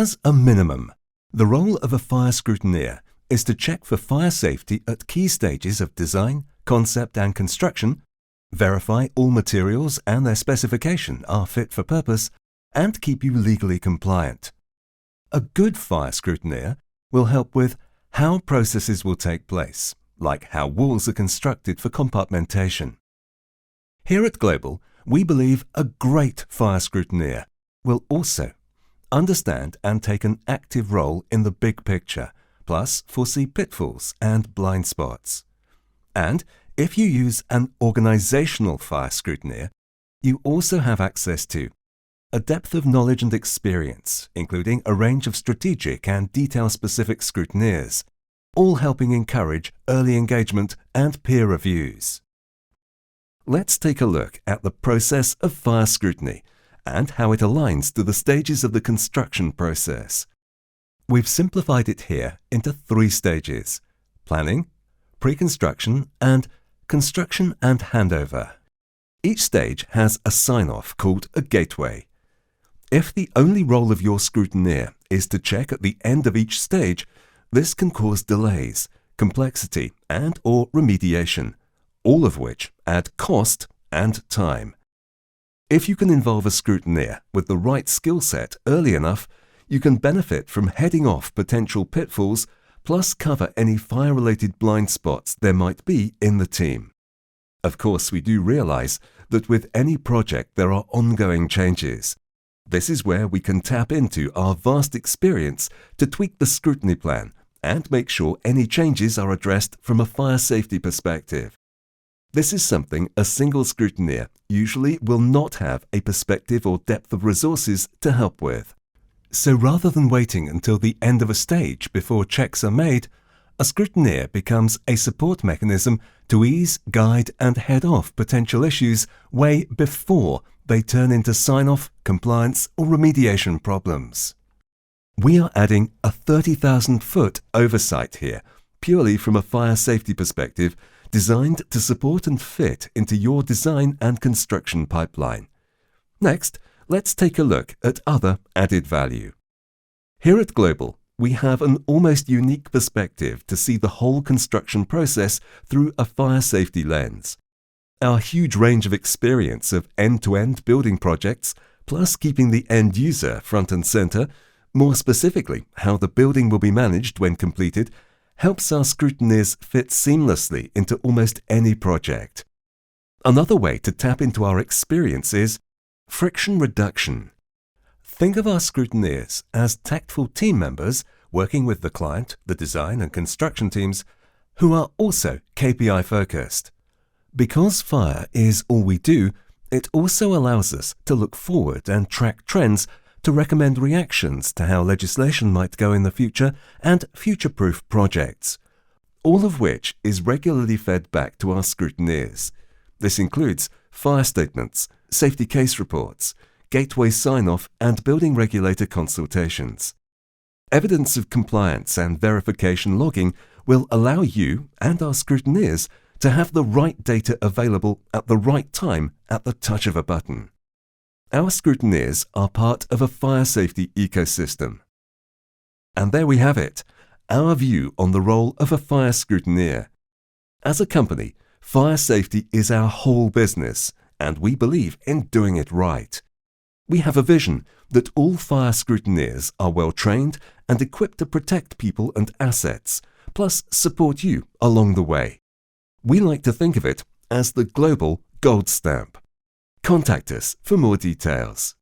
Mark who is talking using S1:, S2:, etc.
S1: As a minimum, the role of a fire scrutineer is to check for fire safety at key stages of design, concept and construction, verify all materials and their specification are fit for purpose, and keep you legally compliant. A good fire scrutineer will help with how processes will take place, like how walls are constructed for compartmentation. Here at Global, we believe a great fire scrutineer will also understand and take an active role in the big picture, plus foresee pitfalls and blind spots. And if you use an organizational fire scrutineer, you also have access to a depth of knowledge and experience, including a range of strategic and detail-specific scrutineers, all helping encourage early engagement and peer reviews. Let's take a look at the process of fire scrutiny and how it aligns to the stages of the construction process. We've simplified it here into 3 stages: planning, pre-construction, and construction and handover. Each stage has a sign-off called a gateway. If the only role of your scrutineer is to check at the end of each stage, this can cause delays, complexity, and/or remediation, all of which add cost and time. If you can involve a scrutineer with the right skill set early enough, you can benefit from heading off potential pitfalls, plus cover any fire-related blind spots there might be in the team. Of course, we do realize that with any project there are ongoing changes. This is where we can tap into our vast experience to tweak the scrutiny plan and make sure any changes are addressed from a fire safety perspective. This is something a single scrutineer usually will not have a perspective or depth of resources to help with. So rather than waiting until the end of a stage before checks are made, a scrutineer becomes a support mechanism to ease, guide, and head off potential issues way before they turn into sign-off, compliance, or remediation problems. We are adding a 30,000-foot oversight here, purely from a fire safety perspective, designed to support and fit into your design and construction pipeline. Next, let's take a look at other added value. Here at Global, we have an almost unique perspective to see the whole construction process through a fire safety lens. Our huge range of experience of end-to-end building projects, plus keeping the end user front and center, more specifically how the building will be managed when completed, helps our scrutineers fit seamlessly into almost any project. Another way to tap into our experience is friction reduction. Think of our scrutineers as tactful team members working with the client, the design and construction teams, who are also KPI focused. Because fire is all we do, it also allows us to look forward and track trends to recommend reactions to how legislation might go in the future and future-proof projects, all of which is regularly fed back to our scrutineers. This includes fire statements, safety case reports, gateway sign-off, and building regulator consultations. Evidence of compliance and verification logging will allow you and our scrutineers to have the right data available at the right time at the touch of a button. Our scrutineers are part of a fire safety ecosystem. And there we have it, our view on the role of a fire scrutineer. As a company, fire safety is our whole business, and we believe in doing it right. We have a vision that all fire scrutineers are well trained and equipped to protect people and assets, plus support you along the way. We like to think of it as the global gold stamp. Contact us for more details.